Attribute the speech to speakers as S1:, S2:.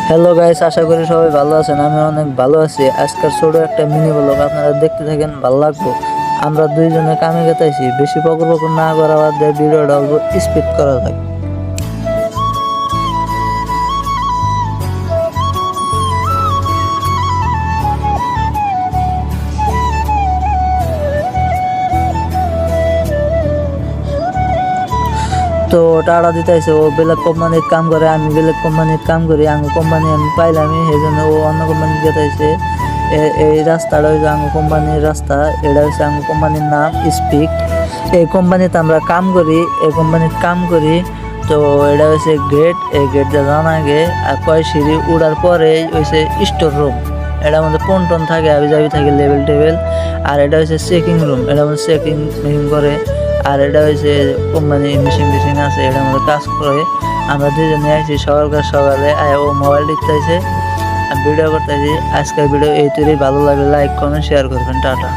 S1: Hello guys, আশা করি সবাই ভালো আছেন। আমি অনেক ভালো আছি। আজকের ছোট একটা মিনি ব্লগ আপনারা দেখতে থাকেন, ভালো লাগবে। আমরা দুইজনে কামে গেতাইছি, বেশি পকর পকর না করা বাদ দিয়ে ভিডিওটা অল্প স্পিড করা থাকে। তো টাড়া দিতেছে, ও বেলেগ কোম্পানির কাম করে, আমি বেলেগ কোম্পানির কাম করি। আমি কোম্পানি আমি পাইলামই, সেই জন্য ও অন্য কোম্পানি যেতেছে। এই রাস্তাটা হচ্ছে আঙ্গু কোম্পানির রাস্তা। এটা হচ্ছে আঙ্গু কোম্পানির নাম স্পিক। এই কোম্পানিতে আমরা কাম করি, এই কোম্পানির কাম করি। তো এটা হচ্ছে গেট, এই গেট দিয়ে জানা আগে আর কয় সিঁড়ি উড়ার পরে হচ্ছে স্টোর রুম। এটার মধ্যে পন্টন থাকে, আবি যাবি থাকে, লেভেল টেবিল। আর এটা হচ্ছে চেকিং রুম, এটার মধ্যে চেকিং মেকিং করে। আর এটা হচ্ছে কোম্পানি মেশিন টেশিন আছে, এটার মধ্যে কাজ করে। আমরা দুজনে আইছি সকালে ও মোবাইল টিপতেছে, আমি ভিডিও করতেছি। আজকের ভিডিও এই তৈরি, ভালো লাগলে লাইক কমেন্ট শেয়ার করবেন। টাটা।